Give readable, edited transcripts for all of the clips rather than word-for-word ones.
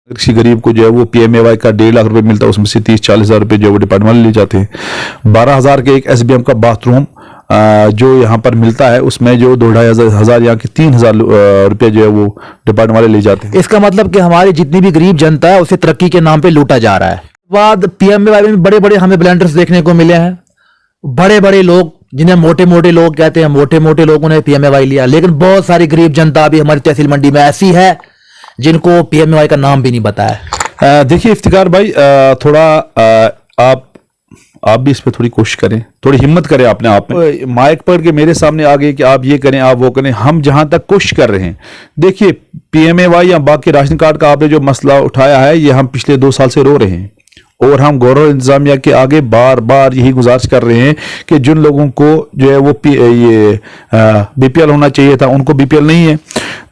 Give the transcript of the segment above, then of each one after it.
किसी गरीब को जो है वो PMAY का 1.5 लाख रुपए मिलता है, उसमें से 30-40 हज़ार रुपये जो है वो डिपार्टमेंट वाले ले जाते हैं। 12,000 के एक SBM का बाथरूम जो यहाँ पर मिलता है, उसमें जो 2-2.5 हज़ार यहाँ के 3,000 रुपये जो है वो डिपार्टमेंट वाले ले जाते हैं। इसका मतलब कि हमारी जितनी भी गरीब जनता है उसे तरक्की के नाम पे लूटा जा रहा है। बाद PMAY में बड़े बड़े हमें ब्लेंडर्स देखने को मिले हैं, बड़े बड़े लोग जिन्हें मोटे मोटे लोग कहते हैं, मोटे मोटे लोगों ने PMAY लिया, लेकिन बहुत सारी गरीब जनता अभी हमारी तहसील मंडी में ऐसी है जिनको PMAY का नाम भी नहीं पता है। देखिए इफ्तिकार भाई, थोड़ा आप भी इस पर थोड़ी कोशिश करें, थोड़ी हिम्मत करें अपने आप में। माइक पकड़ के मेरे सामने आ गए कि आप ये करें, आप वो करें। हम जहां तक कोशिश कर रहे हैं, देखिए PMAY या बाकी राशन कार्ड का आपने जो मसला उठाया है, ये हम पिछले 2 साल से रो रहे हैं और हम गौरव इंतजामिया के आगे बार बार यही गुजारिश कर रहे हैं कि जिन लोगों को जो है वो BPL होना चाहिए था उनको BPL नहीं है,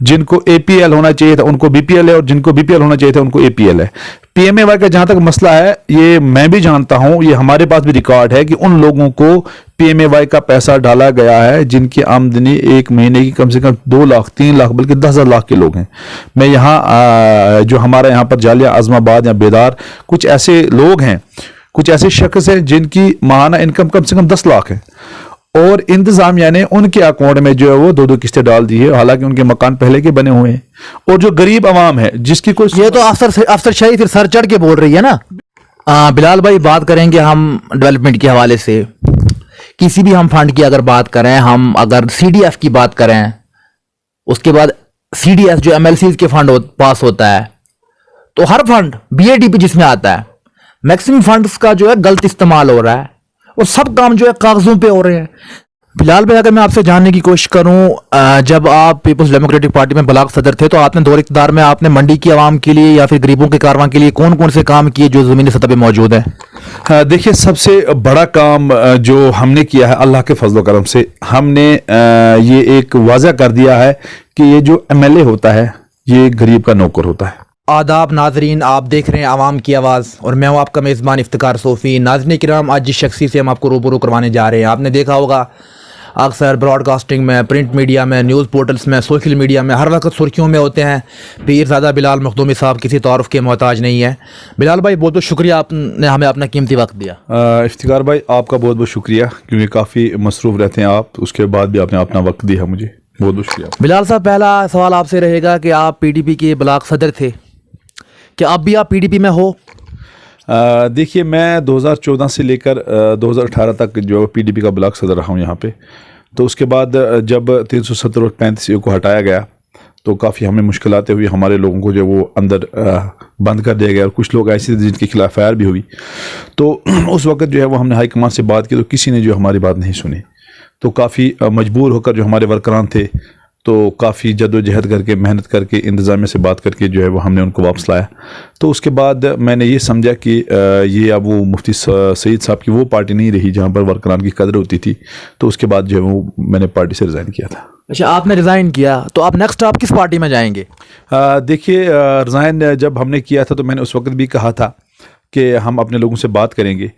जिनको APL होना चाहिए था उनको BPL है, और जिनको BPL होना चाहिए था उनको APL है। PMAY का जहां तक मसला है, ये मैं भी जानता हूं, ये हमारे पास भी रिकॉर्ड है कि उन लोगों को PMAY का पैसा डाला गया है जिनकी आमदनी एक महीने की कम से कम 2 लाख 3 लाख बल्कि 10,000 लाख के लोग हैं। मैं यहाँ जो हमारे यहाँ पर जालिया, आजमाबाद या बेदार, कुछ ऐसे लोग हैं, कुछ ऐसे शख्स हैं जिनकी माहाना इनकम कम से कम 10 लाख है, और इंतजामिया ने उनके अकाउंट में जो है वो 2-2 किस्तें डाल दी है, हालांकि उनके मकान पहले के बने हुए हैं। और जो गरीब आवाम है जिसकी कोई, ये तो अफसरशाही फिर सर चढ़ के बोल रही है ना। बिलाल भाई, बात करेंगे हम डेवलपमेंट के हवाले से, किसी भी हम फंड की अगर बात करें, हम अगर CDF की बात करें, उसके बाद CDS जो MLCs के फंड पास होता है, तो हर फंड BADP जिसमें आता है, मैक्सिमम फंड्स का जो है गलत इस्तेमाल हो रहा है और सब काम जो है कागजों पे हो रहे हैं। बिलाल भाई, अगर मैं आपसे जानने की कोशिश करूं, जब आप पीपल्स डेमोक्रेटिक पार्टी में ब्लॉक सदर थे तो आपने दौर इक़्तिदार में आपने मंडी की आवाम के लिए या फिर गरीबों के कारवां के लिए कौन कौन से काम किए जो ज़मीनी सतह पे मौजूद है? देखिए, सबसे बड़ा काम जो हमने किया है, अल्लाह के फजल करम से हमने ये एक वाज़ा कर दिया है कि ये जो MLA होता है ये गरीब का नौकर होता है। आदाब नाजरीन, आप देख रहे हैं आवाम की आवाज़ और मैं हूं आपका मेज़बान इफ्तिकार सोफ़ी। नाज़रीन किराम, आज जिस शख्सी से हम आपको रूबरू करवाने जा रहे हैं, आपने देखा होगा अक्सर ब्रॉडकास्टिंग में, प्रिंट मीडिया में, न्यूज़ पोर्टल्स में, सोशल मीडिया में हर वक्त सुर्खियों में होते हैं। पीरज़ादा बिलाल मखदूमी साहब किसी तारुफ के मोहताज नहीं है। बिलाल भाई, बहुत बहुत शुक्रिया, आपने हमें अपना कीमती वक्त दिया। इफ्तिकार भाई, आपका बहुत बहुत शुक्रिया, क्योंकि काफ़ी मसरूफ़ रहते हैं आप, उसके बाद भी आपने अपना वक्त दिया मुझे, बहुत बहुत शुक्रिया। बिलाल साहब, पहला सवाल आपसे रहेगा कि आप PDP के ब्लॉक सदर थे, क्या अब भी आप PDP में हो? देखिए, मैं 2014 से लेकर 2018 तक जो PDP का ब्लॉक सदर रहा हूँ यहाँ पे। तो उसके बाद जब 370 और 35 को हटाया गया तो काफ़ी हमें मुश्किलातें हुई, हमारे लोगों को जो वो अंदर बंद कर दिया गया, और कुछ लोग ऐसे थे जिनके खिलाफ FIR भी हुई। तो उस वक्त जो है वो हमने हाई कमान से बात की तो किसी ने जो हमारी बात नहीं सुनी, तो काफ़ी मजबूर होकर जो हमारे वर्करान थे, तो काफ़ी जद्दोजहद करके, मेहनत करके, इंतज़ामिया से बात करके जो है वो हमने उनको वापस लाया। तो उसके बाद मैंने ये समझा कि ये अब वो मुफ्ती सईद साहब की वो पार्टी नहीं रही जहाँ पर वर्करान की कदर होती थी। तो उसके बाद जो है वो मैंने पार्टी से रिज़ाइन किया था। अच्छा, आपने रिज़ाइन किया, तो आप नेक्स्ट आप किस पार्टी में जाएंगे? देखिए, रिज़ाइन जब हमने किया था तो मैंने उस वक्त भी कहा था कि हम अपने लोगों से बात करेंगे।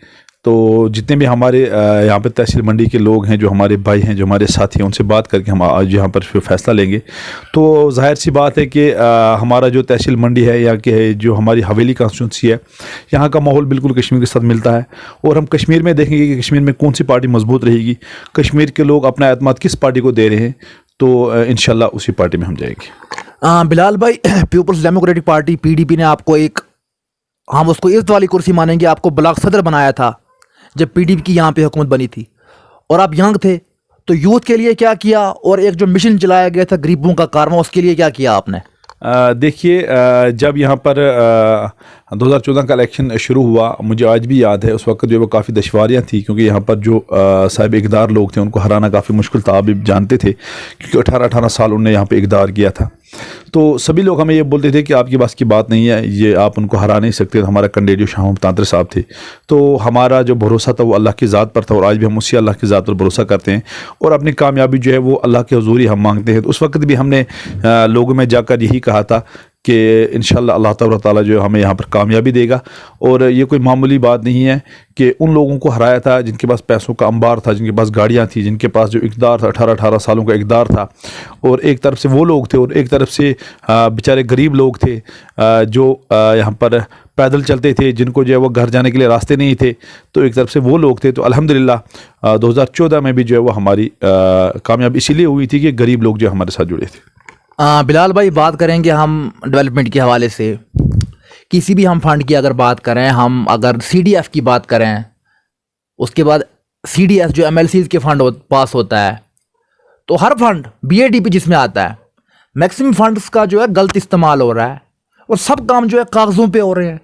तो जितने भी हमारे यहाँ पे तहसील मंडी के लोग हैं, जो हमारे भाई हैं, जो हमारे साथी हैं, उनसे बात करके हम आज यहाँ पर फैसला लेंगे। तो ज़ाहिर सी बात है कि हमारा जो तहसील मंडी है या कि जो हमारी हवेली कॉन्स्टिट्यूंसी है, यहाँ का माहौल बिल्कुल कश्मीर के साथ मिलता है, और हम कश्मीर में देखेंगे कि कश्मीर में कौन सी पार्टी मजबूत रहेगी, कश्मीर के लोग अपना एतमाद किस पार्टी को दे रहे हैं, तो इंशाल्लाह उसी पार्टी में हम जाएंगे। बिलाल भाई, पीपल्स डेमोक्रेटिक पार्टी PDP ने आपको एक, हम उसको इज्जत वाली कुर्सी मानेंगे, आपको ब्लॉक सदर बनाया था जब PDP की यहाँ पे हुकूमत बनी थी, और आप यंग थे, तो यूथ के लिए क्या किया, और एक जो मिशन चलाया गया था गरीबों का कारवां, उसके लिए क्या किया आपने? देखिए, जब यहाँ पर 2014 का इलेक्शन शुरू हुआ, मुझे आज भी याद है उस वक्त जो वो काफ़ी दुश्वारियाँ थी, क्योंकि यहाँ पर जो साहिब इक़्तिदार लोग थे उनको हराना काफ़ी मुश्किल था। आप भी जानते थे क्योंकि 18-18 साल उन्होंने यहाँ पे इक़्तिदार किया था। तो सभी लोग हमें ये बोलते थे कि आपकी बस की बात नहीं है, ये आप उनको हरा नहीं सकते। हमारा कैंडिडेट जो शाह तांत्रे साहब थे, तो हमारा जो भरोसा था वो अल्लाह की ज़ात पर था, और आज भी हम उसी अल्लाह की ज़ात पर भरोसा करते हैं, और अपनी कामयाबी जो है वो अल्लाह के हुज़ूर ही हम मांगते हैं। तो उस वक्त भी हमने लोगों में जाकर यही कहा था کہ انشاءاللہ اللہ تبارک تعالیٰ جو ہے ہمیں یہاں پر کامیابی دے گا. اور یہ کوئی معمولی بات نہیں ہے کہ ان لوگوں کو ہرایا تھا جن کے پاس پیسوں کا انبار تھا, جن کے پاس گاڑیاں تھیں, جن کے پاس جو اقتدار تھا, 18 سالوں کا اقتدار تھا. اور ایک طرف سے وہ لوگ تھے اور ایک طرف سے بیچارے غریب لوگ تھے جو یہاں پر پیدل چلتے تھے, جن کو جو ہے وہ گھر جانے کے لیے راستے نہیں تھے. تو ایک طرف سے وہ لوگ تھے. تو الحمدللہ 2014 میں بھی جو ہے وہ ہماری کامیابی اسی لیے ہوئی تھی کہ غریب لوگ جو ہمارے ساتھ جڑے تھے. بلال بھائی بات کریں گے ہم ڈیولپمنٹ کے حوالے سے, کسی بھی ہم فنڈ کی اگر بات کریں, ہم اگر سی ڈی ایف کی بات کریں, اس کے بعد سی ڈی ایف جو ایم ایل سیز کے فنڈ پاس ہوتا ہے, تو ہر fund B A D P جس میں آتا ہے میکسیمم فنڈز کا جو ہے غلط استعمال ہو رہا ہے, اور سب کام جو ہے کاغذوں پہ ہو رہے ہیں.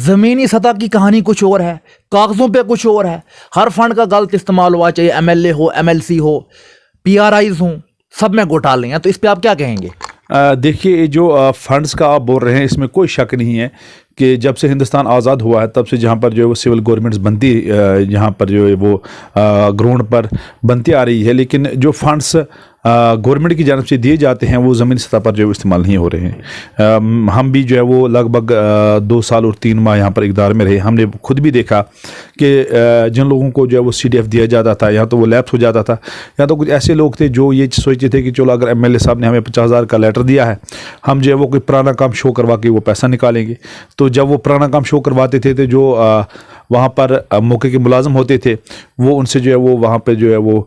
زمینی سطح کی کہانی کچھ اور ہے, کاغذوں پہ کچھ اور ہے. ہر فنڈ کا غلط استعمال ہوا, چاہے ایم ایل اے ہو, ایم ایل سی ہو, پی آر آئیز ہوں, سب میں گھوٹالے ہیں. تو اس پہ آپ کیا کہیں گے؟ دیکھیے جو فنڈز کا آپ بول رہے ہیں اس میں کوئی شک نہیں ہے کہ جب سے ہندوستان آزاد ہوا ہے تب سے جہاں پر جو ہے وہ سول گورنمنٹس بنتی یہاں پر جو ہے وہ گراؤنڈ پر بنتی آ رہی ہے, لیکن جو فنڈس گورنمنٹ کی جانب سے دیے جاتے ہیں وہ زمینی سطح پر جو ہے استعمال نہیں ہو رہے ہیں. ہم بھی جو ہے وہ لگ بھگ 2 سال اور 3 ماہ یہاں پر اقتدار میں رہے. ہم نے خود بھی دیکھا کہ جن لوگوں کو جو ہے وہ سی ڈی ایف دیا جاتا تھا یا تو وہ لیپس ہو جاتا تھا, یا تو کچھ ایسے لوگ تھے جو یہ سوچتے تھے کہ چلو اگر ایم ایل اے صاحب نے ہمیں 50,000 کا لیٹر دیا ہے, ہم جو ہے وہ کوئی پرانا کام شو کروا کے وہ پیسہ نکالیں گے. تو جب وہ پرانا کام شو کرواتے تھے تو جو وہاں پر موقع کے ملازم ہوتے تھے وہ ان سے جو ہے وہ وہاں پہ جو ہے وہ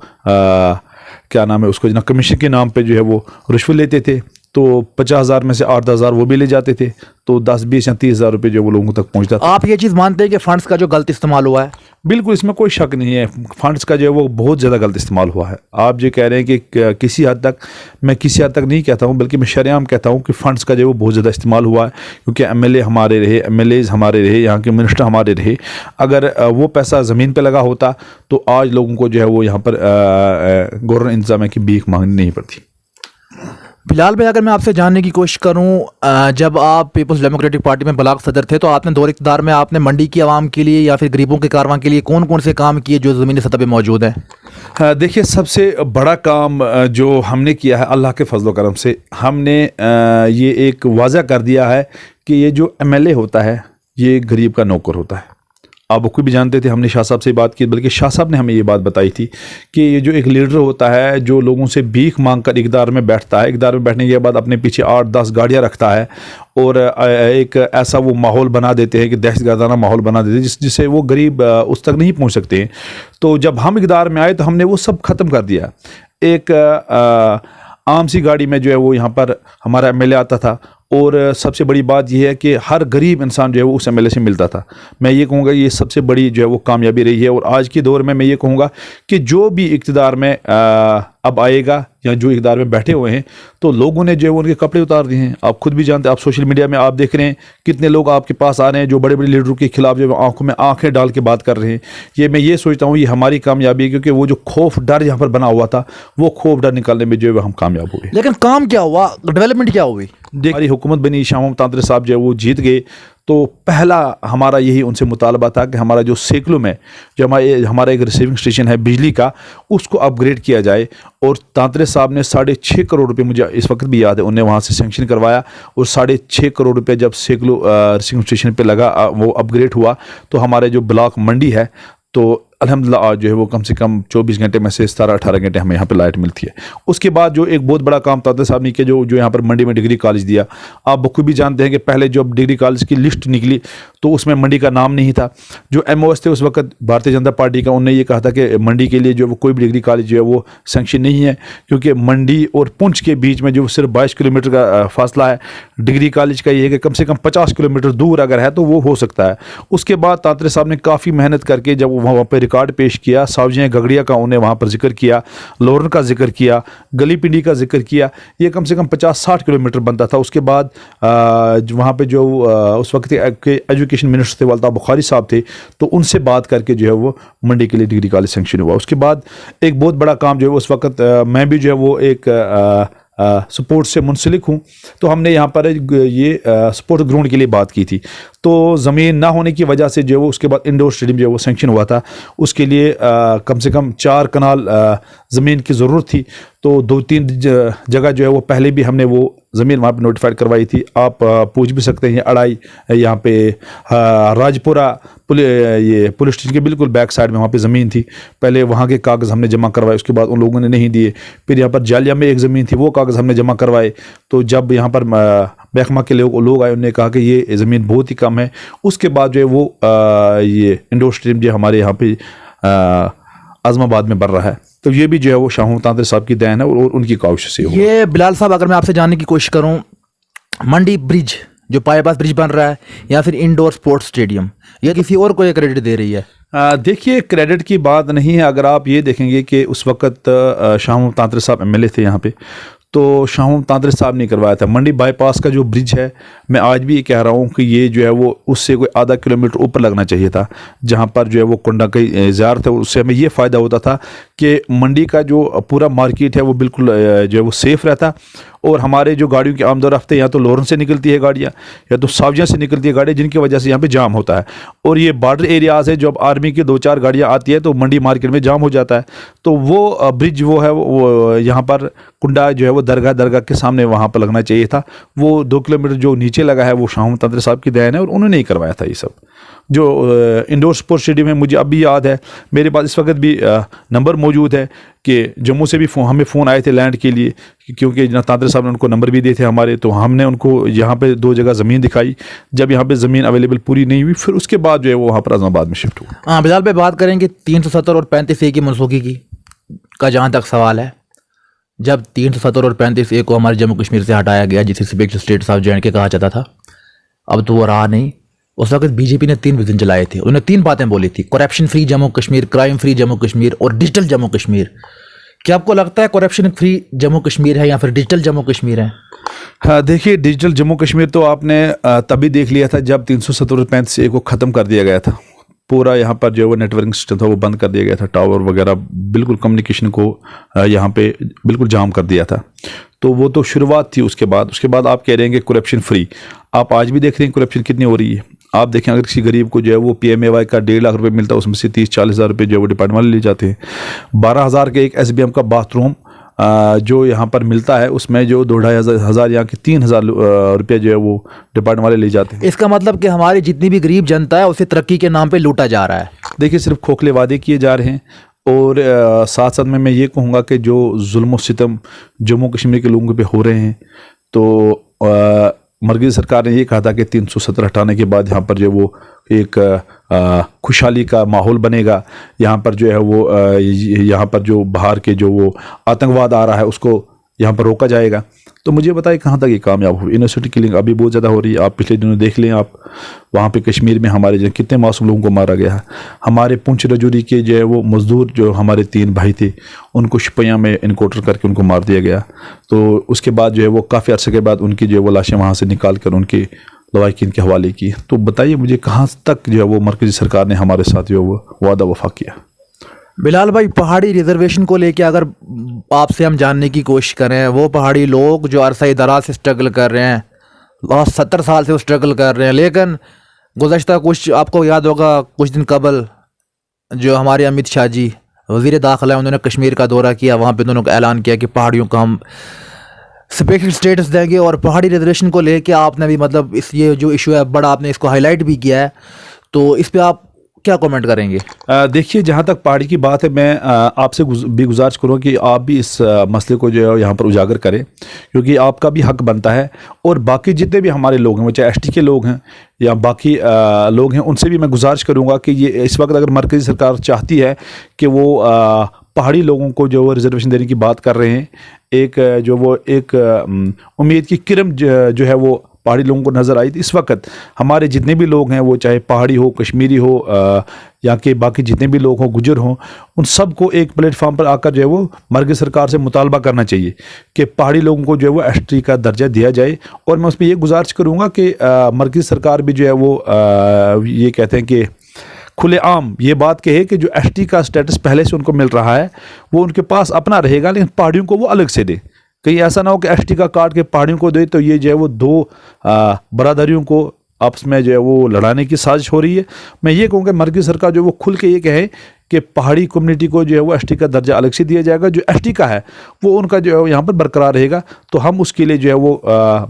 کیا نام ہے اس کو جناب کمیشن کے نام پہ جو ہے وہ رشوت لیتے تھے. تو 50,000 میں سے 8-10,000 وہ بھی لے جاتے تھے, تو 10, 20 یا 30,000 روپے جو وہ لوگوں تک پہنچتا تھا. آپ یہ چیز مانتے ہیں کہ فنڈز کا جو غلط استعمال ہوا ہے؟ بالکل, اس میں کوئی شک نہیں ہے. فنڈز کا جو ہے وہ بہت زیادہ غلط استعمال ہوا ہے. آپ جو کہہ رہے ہیں کہ کسی حد تک, میں کسی حد تک نہیں کہتا ہوں بلکہ میں شریعام کہتا ہوں کہ فنڈز کا جو ہے وہ بہت زیادہ استعمال ہوا ہے, کیونکہ ایم ایل اے ہمارے رہے, ایم ایل ایز ہمارے رہے, یہاں کے منسٹر ہمارے رہے. اگر وہ پیسہ زمین پہ لگا ہوتا تو آج لوگوں کو جو ہے وہ یہاں پر گورنر انتظامیہ کی بھیک مانگنی نہیں پڑتی. بلال بھائی اگر میں آپ سے جاننے کی کوشش کروں, جب آپ پیپلز ڈیموکریٹک پارٹی میں بلاک صدر تھے تو آپ نے دور اقتدار میں آپ نے منڈی کی عوام کے لیے یا پھر غریبوں کے کارواں کے لیے کون کون سے کام کیے جو زمینی سطح پہ موجود ہیں؟ دیکھیے سب سے بڑا کام جو ہم نے کیا ہے اللہ کے فضل و کرم سے, ہم نے یہ ایک واضح کر دیا ہے کہ یہ جو ایم ایل اے ہوتا ہے یہ غریب کا نوکر ہوتا ہے. آپ کوئی بھی جانتے تھے, ہم نے شاہ صاحب سے بات کی, بلکہ شاہ صاحب نے ہمیں یہ بات بتائی تھی کہ یہ جو ایک لیڈر ہوتا ہے جو لوگوں سے بھیک مانگ کر اقتدار میں بیٹھتا ہے, اقتدار میں بیٹھنے کے بعد اپنے پیچھے 8-10 گاڑیاں رکھتا ہے اور ایک ایسا وہ ماحول بنا دیتے ہیں کہ دہشت گردانہ ماحول بنا دیتے ہیں جس سے وہ غریب اس تک نہیں پہنچ سکتے ہیں. تو جب ہم اقتدار میں آئے تو ہم نے وہ سب ختم کر دیا. ایک عام سی گاڑی میں جو ہے وہ یہاں پر ہمارا ایم ایل اے آتا تھا, اور سب سے بڑی بات یہ ہے کہ ہر غریب انسان جو ہے وہ اس ایم ایل اے سے ملتا تھا. میں یہ کہوں گا یہ سب سے بڑی جو ہے وہ کامیابی رہی ہے. اور آج کے دور میں یہ کہوں گا کہ جو بھی اقتدار میں اب آئے گا یا جو اقتدار میں بیٹھے ہوئے ہیں تو لوگوں نے جو ہے وہ ان کے کپڑے اتار دیے ہیں. آپ خود بھی جانتے ہیں, آپ سوشل میڈیا میں آپ دیکھ رہے ہیں کتنے لوگ آپ کے پاس آ رہے ہیں جو بڑے بڑے لیڈروں کے خلاف جو آنکھوں میں آنکھیں ڈال کے بات کر رہے ہیں. میں یہ سوچتا ہوں یہ ہماری کامیابی ہے, کیونکہ وہ جو خوف ڈر یہاں پر بنا ہوا تھا وہ خوف ڈر نکالنے میں جو ہے ہم کامیاب ہوئے. لیکن کام کیا ہوا, ڈیولپمنٹ کیا ہوئی؟ ہماری حکومت بنی, شاہ محمد تانترے صاحب جو ہے وہ جیت گئے, تو پہلا ہمارا یہی ان سے مطالبہ تھا کہ ہمارا جو سیکلو میں جو ہمارا ایک ریسیونگ اسٹیشن ہے بجلی کا اس کو اپ گریڈ کیا جائے. اور تانترے صاحب نے 6.5 کروڑ روپے, مجھے اس وقت بھی یاد ہے, انہیں وہاں سے سینکشن کروایا, اور 6.5 کروڑ روپے جب سیکلو ریسیونگ اسٹیشن پہ لگا وہ اپ گریڈ ہوا تو ہمارے جو بلاک منڈی ہے تو الحمدللہ آج جو ہے وہ کم سے کم 24 گھنٹے میں سے 17-18 گھنٹے ہمیں یہاں پہ لائٹ ملتی ہے. اس کے بعد جو ایک بہت بڑا کام تانترے صاحب نے کیا جو یہاں پر منڈی میں ڈگری کالج دیا. آپ بخوبی بھی جانتے ہیں کہ پہلے جب ڈگری کالج کی لسٹ نکلی تو اس میں منڈی کا نام نہیں تھا. جو ایم او ایس تھے اس وقت بھارتیہ جنتا پارٹی کا, انہوں نے یہ کہا تھا کہ منڈی کے لیے جو وہ کوئی بھی ڈگری کالج جو ہے وہ سینکشن نہیں ہے, کیونکہ منڈی اور پونچھ کے بیچ میں جو صرف 22 کلومیٹر کا فاصلہ ہے. ڈگری کالج کا یہ ہے کہ کم سے کم 50 کلومیٹر دور اگر ہے تو وہ ہو سکتا ہے. اس کے بعد تانترے صاحب نے کافی محنت کر کے جب وہاں پہ ریکارڈ پیش کیا, ساوجیاں گگڑیا کا انہیں وہاں پر ذکر کیا, لورن کا ذکر کیا, گلی پنڈی کا ذکر کیا, یہ کم سے کم 50-60 کلومیٹر بنتا تھا. اس کے بعد وہاں پہ جو اس وقت کے ایجوکیشن منسٹر تھے والدہ بخاری صاحب تھے, تو ان سے بات کر کے جو ہے وہ منڈی کے لیے ڈگری کالج سینکشن ہوا. اس کے بعد ایک بہت بڑا کام جو ہے اس وقت میں بھی جو ہے وہ ایک سپورٹ سے منسلک ہوں, تو ہم نے یہاں پر یہ سپورٹ گراؤنڈ کے لیے بات کی تھی. تو زمین نہ ہونے کی وجہ سے جو وہ اس کے بعد انڈور اسٹیڈیم جو ہے وہ سینکشن ہوا تھا. اس کے لیے کم سے کم 4 کنال ज़मीन की ज़रूरत थी, तो 2-3 जगह जो है वो पहले भी हमने वो ज़मीन वहाँ पे नोटिफाइड करवाई थी। आप पूछ भी सकते हैं, अड़ाई यहाँ पे राजपुरा ये पुलिस स्टेशन के बिल्कुल बैक साइड में वहाँ पे ज़मीन थी। पहले वहाँ के कागज़ हमने जमा करवाए, उसके बाद उन लोगों ने नहीं दिए। फिर यहाँ पर जालिया में एक ज़मीन थी, वो कागज़ हमने जमा करवाए। तो जब यहाँ पर महकमा के लोग आए, उन्होंने कहा कि ये ज़मीन बहुत ही कम है। उसके बाद जो है वो ये इंडोर स्टेडियम जो हमारे यहाँ पे आज़माबाद में बन रहा है। तो ये भी जो है वो शाह महमूद तांतरे साहब की देन है और उनकी काविश से हुआ। ये बिलाल साहब, अगर मैं आपसे जानने की कोशिश करूं, मंडी ब्रिज जो पाईपास ब्रिज बन रहा है या फिर इंडोर स्पोर्ट्स स्टेडियम, या किसी और को ये क्रेडिट दे रही है? देखिए, क्रेडिट की बात नहीं है। अगर आप ये देखेंगे कि उस वक्त शाह महमूद तांतरे साहब एमएलए थे यहाँ पे, तो शाह महमूद तांतरे साहब ने करवाया था। मंडी बाईपास का जो ब्रिज है, मैं आज भी ये कह रहा हूँ कि ये जो है वो उससे कोई आधा किलोमीटर ऊपर लगना चाहिए था, जहाँ पर जो है वो कुंडा की ज़ियारत है। उससे हमें ये फ़ायदा होता था कि मंडी का जो पूरा मार्केट है वो बिल्कुल जो है वो सेफ़ रहता, और हमारे जो गाड़ियों की आमद रफ्त है, या तो लॉरेंस से निकलती है गाड़ियाँ या तो सावजिया से निकलती है गाड़ियाँ, जिनकी वजह से यहाँ पे जाम होता है। और ये बॉर्डर एरियाज़ है, जब आर्मी की 2-4 गाड़ियाँ आती है तो मंडी मार्केट में जाम हो जाता है। तो वो ब्रिज वो है वो यहाँ पर कुंडा जो है वो दरगाह के सामने वहाँ पर लगना चाहिए था। वो 2 किलोमीटर जो नीचे लगा है वो शाह महमूद तांतरे साहब की देन है, और उन्होंने ही करवाया था ये सब। जो इंडोर स्पोर्ट्स स्टेडियम है, मुझे अब भी याद है, मेरे पास इस वक्त भी नंबर मौजूद है कि जम्मू से भी हमें फ़ोन आए थे लैंड के लिए, क्योंकि जनाब तांतरे साहब ने उनको नंबर भी दिए थे हमारे। तो हमने उनको यहाँ पे 2 जगह ज़मीन दिखाई। जब यहाँ पे ज़मीन अवेलेबल पूरी नहीं हुई, फिर उसके बाद जो है वो वहाँ पर आज़माबाद में शिफ्ट हुआ। हाँ बिलाल भाई, बात करेंगे 370 और 35A की मनसूखी की का जहाँ तक सवाल है। जब 370 और 35A को हमारे जम्मू कश्मीर से हटाया गया, जिसे स्पेशल स्टेट ऑफ J&K कहा जाता था, अब तो वो रहा नहीं। उस वक्त बीजेपी ने 3 विजन चलाए थे। उन्होंने 3 बातें बोली थी: corruption free Jammu Kashmir, crime free Jammu Kashmir और डिजिटल जम्मू कश्मीर। क्या आपको लगता है करप्शन फ्री जम्मू कश्मीर है या फिर डिजिटल जम्मू कश्मीर है? हाँ, देखिए, डिजिटल जम्मू कश्मीर तो आपने तभी देख लिया था जब 370 और 35A को ख़त्म कर दिया गया था। पूरा यहाँ पर जो वो नेटवर्किंग सिस्टम था वो बंद कर दिया गया था, टावर वगैरह बिल्कुल कम्युनिकेशन को यहाँ पे बिल्कुल जाम कर दिया था। तो वो तो शुरुआत थी। उसके बाद आप कह रहे हैं कि करप्शन फ्री। आप आज भी देख रहे हैं करप्शन कितनी हो रही है। आप देखें, अगर किसी गरीब को जो है वो PMAY का 1.5 लाख रुपए मिलता है, उसमें से 30-40 हज़ार रुपये जो है वो डिपार्टमेंट वाले ले जाते हैं। 12,000 के एक SBM का बाथरूम जो यहाँ पर मिलता है, उसमें जो 2-2.5 हज़ार या कि 3,000 रुपये जो है वो डिपार्टमेंट वाले ले जाते हैं। इसका मतलब कि हमारी जितनी भी गरीब जनता है उसे तरक्की के नाम पे लूटा जा रहा है। देखिए, सिर्फ खोखले वादे किए जा रहे हैं। और साथ साथ में मैं ये कहूँगा कि जो जुल्म सितम जम्मू कश्मीर के लोगों पे हो रहे हैं, तो मरकज़ी सरकार ने ये कहा था कि 370 हटाने के बाद यहाँ पर जो वो एक खुशहाली का माहौल बनेगा। यहाँ पर जो है वो यहाँ पर जो बाहर के जो वो आतंकवाद आ रहा है उसको यहाँ पर रोका जाएगा। तो मुझे बताइए कहाँ तक ये कामयाब हुई? इनोसेंट किलिंग अभी बहुत ज़्यादा हो रही है। आप पिछले दिनों देख लें, आप वहाँ पे कश्मीर में हमारे जो कितने मासूम लोगों को मारा गया है। हमारे पुंछ रजौरी के जो है वो मज़दूर जो हमारे 3 भाई थे, उनको शपियाँ में इनकाउंटर करके उनको मार दिया गया। तो उसके बाद जो है वो काफ़ी अर्से के बाद उनकी जो है वो लाशें वहाँ से निकाल कर उनके लवाकिन के हवाले की। तो बताइए मुझे कहाँ तक जो है वो मरकज़ी सरकार ने हमारे साथ जो है वो वादा वफा किया? बिलाल भाई, पहाड़ी रिजर्वेशन को लेके अगर आपसे हम जानने की कोशिश करें, वो पहाड़ी लोग जो अरसा दराज से स्ट्रगल कर रहे हैं, 70 साल से वो स्ट्रगल कर रहे हैं, लेकिन गुज़श्ता कुछ आपको याद होगा, कुछ दिन कबल जो हमारे अमित शाह जी वज़ीर दाखिला, उन्होंने कश्मीर का दौरा किया। वहाँ पे उन्होंने ऐलान किया कि पहाड़ियों को हम स्पेशल स्टेटस देंगे। और पहाड़ी रिजर्वेशन को लेके आपने भी मतलब ये जो इशू है बड़ा, आपने इसको हाईलाइट भी किया है, तो इस पर आप क्या कमेंट करेंगे? देखिए, जहाँ तक पहाड़ी की बात है, मैं आपसे भी गुजारिश करूँ कि आप भी इस मसले को जो है यहाँ पर उजागर करें, क्योंकि आपका भी हक बनता है। और बाकी जितने भी हमारे लोग हैं, वो चाहे ST के लोग हैं या बाकी लोग हैं, उनसे भी मैं गुजारिश करूँगा कि ये इस वक्त अगर मरकज़ी सरकार चाहती है कि वो पहाड़ी लोगों को जो वो रिजर्वेशन देने की बात कर रहे हैं, एक जो वो एक उम्मीद की किरण जो है वो पहाड़ी लोगों को नज़र आई थी। इस वक्त हमारे जितने भी लोग हैं, वो चाहे पहाड़ी हो, कश्मीरी हो या कि बाकी जितने भी लोग हों, गुजर हों, उन सब को एक प्लेटफार्म पर आकर जो है वो मरकज़ी सरकार से मुतालबा करना चाहिए कि पहाड़ी लोगों को जो है वो ST का दर्जा दिया जाए। और मैं उस पर ये गुजारिश करूँगा कि मरकज़ी सरकार भी जो है वो ये कहते हैं कि खुलेआम ये बात कहे कि जो ST का स्टेटस पहले से उनको मिल रहा है वो उनके पास अपना रहेगा, लेकिन पहाड़ियों को वो अलग से दे। कहीं ऐसा ना हो कि ST का काट के पहाड़ियों को दे, तो ये जो है वो 2 बरादरियों को आपस में जो है वो लड़ाने की साजिश हो रही है। मैं ये कहूँगा मरकज़ी सरकार जो वो खुल के ये कहे कि पहाड़ी कम्युनिटी को जो है वो एसटी का दर्जा अलग से दिया जाएगा, जो एसटी का है वो उनका जो है वो यहाँ पर बरकरार रहेगा। तो हम उसके लिए जो है वो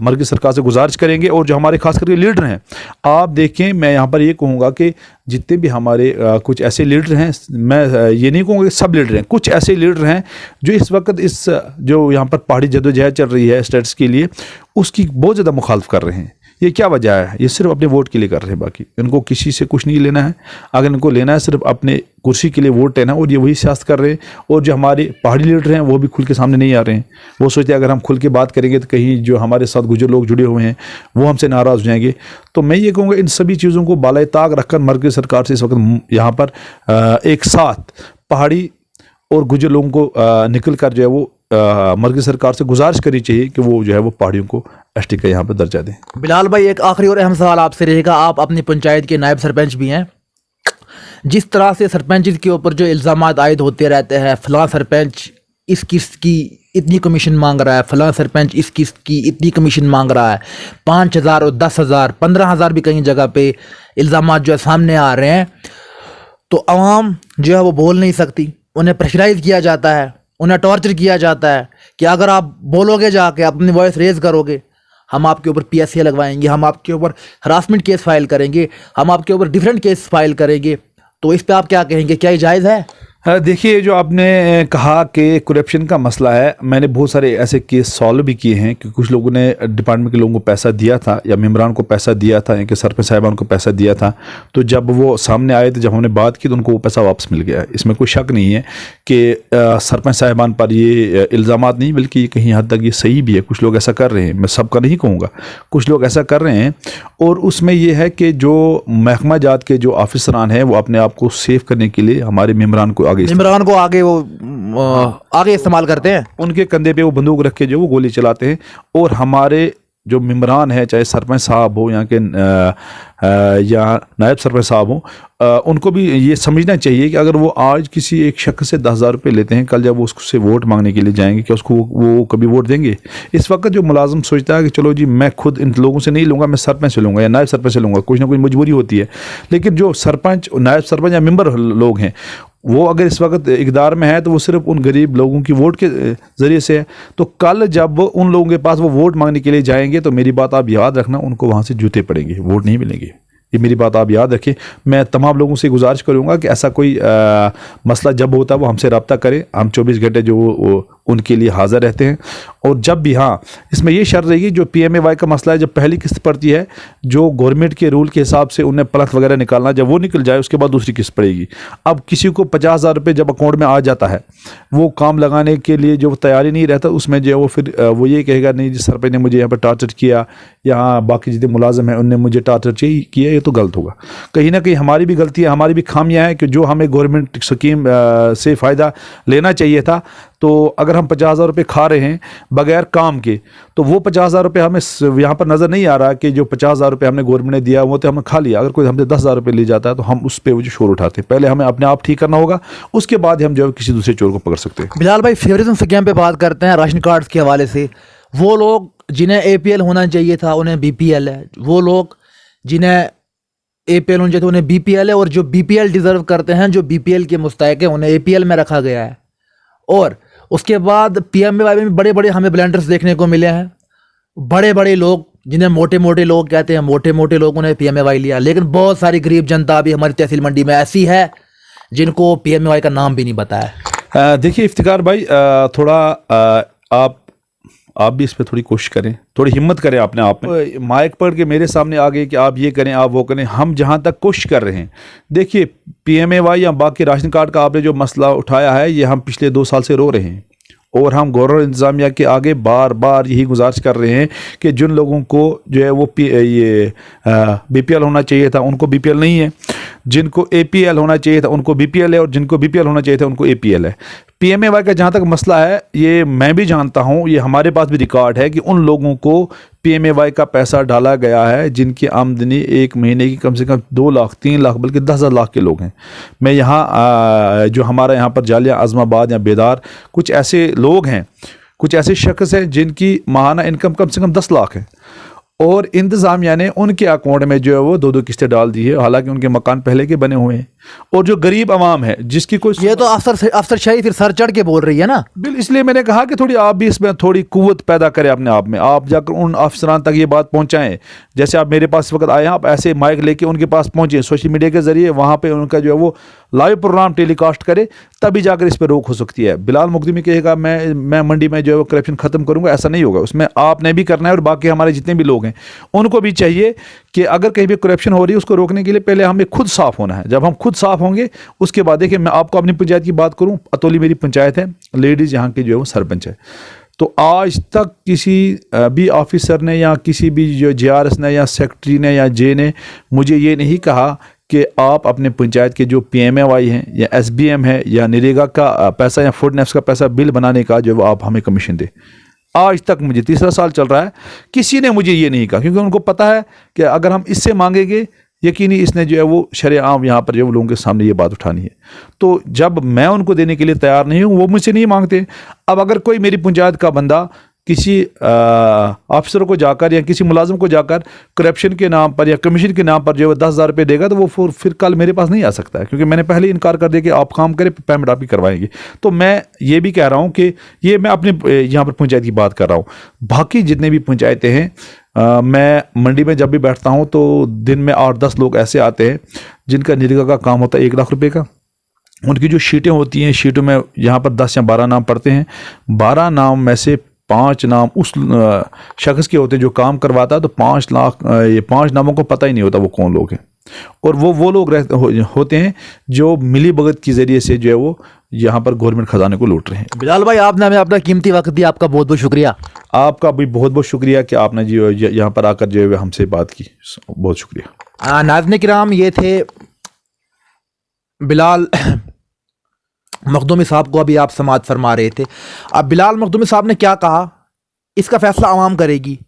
मरकज़ी सरकार से गुजारिश करेंगे। और जो हमारे खास करके लीडर हैं, आप देखें, मैं यहाँ पर ये कहूँगा कि जितने भी हमारे कुछ ऐसे लीडर हैं, मैं ये नहीं कहूँगा कि सब लीडर हैं, कुछ ऐसे लीडर हैं जो इस वक्त इस जो यहाँ पर पहाड़ी जदोजहद चल रही है स्टेट्स के लिए, उसकी बहुत ज़्यादा मुखालफ कर रहे हैं। ये क्या वजह है? ये सिर्फ अपने वोट के लिए कर रहे हैं, बाकी इनको किसी से कुछ नहीं लेना है। अगर इनको लेना है सिर्फ अपने कुर्सी के लिए वोट लेना, और ये वही सियासत कर रहे हैं। और जो हमारे पहाड़ी लीडर हैं वो भी खुल के सामने नहीं आ रहे हैं। वो सोचते हैं अगर हम खुल के बात करेंगे तो कहीं जो हमारे साथ गुजर लोग जुड़े हुए हैं वो हमसे नाराज़ हो जाएंगे। तो मैं ये कहूँगा इन सभी चीज़ों को बालाए ताक रखकर मरकज़ी सरकार से इस वक्त यहाँ पर एक साथ पहाड़ी और गुजर लोगों को निकल कर जो है वो मरकज़ी सरकार से गुजारिश करनी चाहिए कि वो जो है वो पहाड़ियों को एसटी का यहाँ पर दर्जा दें। बिलाल भाई, एक आखिरी और अहम सवाल आपसे रहेगा, आप अपनी पंचायत के नायब सरपंच भी हैं। जिस तरह से सरपंच के ऊपर जो इल्ज़ाम आयद होते रहते हैं, फलां सरपंच इस किस्त की इतनी कमीशन मांग रहा है, फलां सरपंच इस किस्त की इतनी कमीशन मांग रहा है, 5,000 और 10,000 15,000 भी कई जगह पे इल्ज़ाम जो है सामने आ रहे हैं, तो आवाम जो है वो बोल नहीं सकती, उन्हें प्रेशराइज किया जाता है, उन्हें टॉर्चर किया जाता है कि अगर आप बोलोगे जाके अपनी वॉइस रेज करोगे, हम आपके ऊपर PSA लगवाएंगे, हम आपके ऊपर हरासमेंट केस फाइल करेंगे, हम आपके ऊपर डिफरेंट केस फाइल करेंगे। तो इस पे आप क्या कहेंगे, क्या ये जायज़ है? देखिए, जो आपने कहा कि करप्शन का मसला है, मैंने बहुत सारे ऐसे केस सॉल्व भी किए हैं कि कुछ लोगों ने डिपार्टमेंट के लोगों को पैसा दिया था या मेम्बरान को पैसा दिया था या कि सरपंच साहिबान को पैसा दिया था, तो जब वो सामने आए तो जब हमने बात की तो उनको वो पैसा वापस मिल गया। इसमें कोई शक नहीं है कि सरपंच साहिबान पर ये इल्ज़ामात नहीं, बल्कि ये कहीं हद तक ये सही भी है। कुछ लोग ऐसा कर रहे हैं, मैं सबका नहीं कहूँगा, कुछ लोग ऐसा कर रहे हैं। और उसमें ये है कि जो महकमा जात के जो ऑफिसरान हैं वो अपने आप को सेव करने के लिए हमारे मेम्बरान को इमरान को आगे इस्तेमाल करते हैं, उनके कंधे पे वो बंदूक रख के जो वो गोली चलाते हैं। और हमारे जो मेम्बरान है, चाहे सरपंच साहब हो यहाँ के या नायब सरपंच साहब हो, उनको भी ये समझना चाहिए कि अगर वो आज किसी एक शख्स से 10,000 रुपये लेते हैं, कल जब वो उससे वोट मांगने के लिए जाएंगे क्या उसको वो कभी वोट देंगे? इस वक्त जो मुलाजिम सोचता है कि चलो जी मैं खुद इन लोगों से नहीं लूँगा, मैं सरपंच से लूँगा या नायब सरपंच से लूँगा, कुछ ना कुछ मजबूरी होती है। लेकिन जो सरपंच, नायब सरपंच या मेम्बर लोग हैं, वो अगर इस वक्त इक़्तिदार में है तो वो सिर्फ उन गरीब लोगों की वोट के ज़रिए से है। तो कल जब उन लोगों के पास वो वोट मांगने के लिए जाएंगे तो मेरी बात आप याद रखना, उनको वहाँ से जूते पड़ेंगे, वोट नहीं मिलेंगे। ये मेरी बात आप याद रखें। मैं तमाम लोगों से गुजारिश करूँगा कि ऐसा कोई मसला जब होता है वो हमसे रब्ता करें। हम 24 घंटे जो उनके लिए हाज़िर रहते हैं। और जब भी, हाँ, इसमें ये शर्त रहेगी, जो PMAY का मसला है, जब पहली किस्त पड़ती है, जो गवर्नमेंट के रूल के हिसाब से उन्हें प्लस वगैरह निकालना, जब वो निकल जाए उसके बाद दूसरी किस्त पड़ेगी। अब किसी को 50,000 रुपये जब अकाउंट में आ जाता है, वो काम लगाने के लिए जो तैयारी नहीं रहता, उसमें जो है वो फिर वो ये कहेगा नहीं जी सरपंच ने मुझे यहाँ पर टार्चर किया, यहाँ बाकी जितने मुलाजिम हैं उनने मुझे टार्चर किया, ये तो गलत होगा। कहीं ना कहीं हमारी भी गलती है, हमारी भी खामियाँ हैं कि जो हमें गवर्नमेंट स्कीम से फ़ायदा लेना चाहिए था, तो अगर हम 50,000 रुपये खा रहे हैं बगैर काम के, तो वो 50,000 रुपये हमें यहाँ पर नज़र नहीं आ रहा कि जो 50,000 रुपये हमने गवर्नमेंट ने दिया वो तो हमने खा लिया। अगर कोई हमसे 10,000 रुपये ले जाता है तो हम उस पर वो जो शोर उठाते हैं। पहले हमें अपने आप ठीक करना होगा, उसके बाद हम जो है किसी दूसरे चोर को पकड़ सकते हैं। बिलाल भाई, फेवरिज्म स्कीम पे बात करते हैं राशन कार्ड्स के हवाले से। वो लोग जिन्हें APL होना चाहिए था उन्हें BPL है, वो लोग जिन्हें APL होना चाहिए था उन्हें BPL है, और जो BPL डिज़र्व करते हैं, जो BPL के मुस्तहिक है, उन्हें APL में रखा गया है। और उसके बाद PMAY में बड़े बड़े हमें ब्लेंडर्स देखने को मिले हैं। बड़े बड़े लोग जिन्हें मोटे मोटे लोग कहते हैं, मोटे मोटे लोगों ने PMAY लिया, लेकिन बहुत सारी गरीब जनता भी हमारी तहसील मंडी में ऐसी है जिनको PMAY का नाम भी नहीं पता है। देखिए इफ्तिकार भाई, थोड़ा आप भी इस पर थोड़ी कोशिश करें, थोड़ी हिम्मत करें अपने आप में। माइक पकड़ के मेरे सामने आ गए कि आप ये करें, आप वो करें। हम जहाँ तक कोशिश कर रहे हैं, देखिए PMAY या बाकी राशन कार्ड का आपने जो मसला उठाया है, ये हम पिछले 2 साल से रो रहे हैं। और हम गवर्नर इंतज़ामिया के आगे बार बार यही गुजारिश कर रहे हैं कि जिन लोगों को जो है वो BPL होना चाहिए था उनको BPL नहीं है, जिनको APL होना चाहिए था उनको BPL है, और जिनको BPL होना चाहिए था उनको APL है। PMAY का जहाँ तक मसला है, ये मैं भी जानता हूँ, ये हमारे पास भी रिकॉर्ड है कि उन लोगों को PMAY का पैसा डाला गया है जिनकी आमदनी एक महीने की कम से कम 2 लाख 3 लाख बल्कि 10,000 लाख के लोग हैं। मैं यहाँ जो हमारा यहाँ पर जालिया आज़माबाद या बेदार, कुछ ऐसे लोग हैं, कुछ ऐसे शख्स हैं जिनकी माहाना इनकम कम से कम 10 लाख है, और इंतज़ामिया ने उनके अकाउंट में जो है वो 2-2 किस्तें डाल दी है, हालांकि उनके मकान पहले के बने हुए हैं। और जो गरीब आवाम है जिसकी कोई, ये तो अफसरशाही फिर सर चढ़ के बोल रही है ना। इसलिए मैंने कहा कि थोड़ी आप भी इसमें थोड़ी कुव्वत पैदा करें अपने आप में, आप जाकर उन अफसरान तक ये बात पहुंचाएं। जैसे आप मेरे पास इस वक्त आए हैं, आप ऐसे माइक लेके उनके पास पहुंचे सोशल मीडिया के जरिए, वहाँ पे उनका जो है वो लाइव प्रोग्राम टेलीकास्ट करे, तभी जाकर इस पर रोक हो सकती है। बिलाल मुक़द्दमी कहेगा मैं मंडी में जो है वो करप्शन ख़त्म करूँगा, ऐसा नहीं होगा। उसमें आपने भी करना है और बाकी हमारे जितने भी लोग हैं उनको भी चाहिए कि अगर कहीं भी करप्शन हो रही है उसको रोकने के लिए पहले हमें खुद साफ़ होना है। जब हम खुद साफ़ होंगे उसके बाद देखिए, मैं आपको अपनी पंचायत की बात करूँ, अतोली मेरी पंचायत है, लेडीज़ यहाँ की जो है वो सरपंच है। तो आज तक किसी भी ऑफिसर ने या किसी भी जो JRS ने या सेक्रेटरी ने या जे ने मुझे ये नहीं कहा कि आप अपने पंचायत के जो PMAY हैं या SBM है या नरेगा का पैसा या फूड नेफ्स का पैसा बिल बनाने का जो आप हमें कमीशन दे। आज तक मुझे 3रा साल चल रहा है, किसी ने मुझे ये नहीं कहा, क्योंकि उनको पता है कि अगर हम इससे मांगेंगे यकीनी इसने जो है वो शरेआम यहाँ पर जो लोगों के सामने ये बात उठानी है। तो जब मैं उनको देने के लिए तैयार नहीं हूँ, वो मुझसे नहीं मांगते। अब अगर कोई मेरी पंचायत का बंदा किसी अफसर को जाकर या किसी मुलाजिम को जाकर करप्शन के नाम पर या कमीशन के नाम पर जो है 10,000 रुपये देगा, तो वो फिर कल मेरे पास नहीं आ सकता है, क्योंकि मैंने पहले इनकार कर दिया कि आप काम करें, पेमेंट आप ही करवाएंगे। तो मैं ये भी कह रहा हूँ कि ये मैं अपने यहाँ पर पंचायत की बात कर रहा हूँ। बाकी जितने भी पंचायतें हैं, मैं मंडी में जब भी बैठता हूँ तो दिन में 8-10 लोग ऐसे आते हैं जिनका नरेगा का काम होता है 1 लाख रुपए का। उनकी जो शीटें होती हैं, शीटों में यहाँ पर 10 या 12 नाम पड़ते हैं। 12 नाम में से 5 नाम उस शख्स के होते हैं जो काम करवाता है, तो 5 लाख ये 5 नामों को पता ही नहीं होता वो कौन लोग हैं। और वो लोग होते हैं जो मिली भगत के ज़रिए से जो है वो यहाँ पर गवर्नमेंट खजाने को लूट रहे हैं। बिलाल भाई, आपने हमें अपना कीमती वक्त दिया, आपका बहुत बहुत शुक्रिया। आपका भी बहुत बहुत शुक्रिया कि आपने जो यहाँ पर आकर जो है हमसे बात की, बहुत शुक्रिया। नाज़रीन किराम, ये थे बिलाल मखदूमी साहब को अभी आप समाअत फरमा रहे थे। अब बिलाल मखदूमी साहब ने क्या कहा, इसका फैसला आवाम करेगी।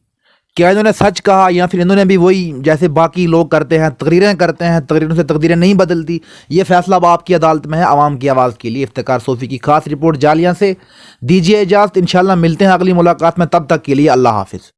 क्या इन्होंने सच कहा या फिर इन्होंने भी वही जैसे बाकी लोग करते हैं, तकरीरें करते हैं, तकरीरों से तकदीरें नहीं बदलती। ये फैसला अब आपकी अदालत में है। आवाम की आवाज़ के लिए इफ्तिकार सोफी की खास रिपोर्ट जालियां से। दीजिए इजाज़त, इंशाल्लाह मिलते हैं अगली मुलाकात में। तब तक के लिए अल्लाह हाफिज़।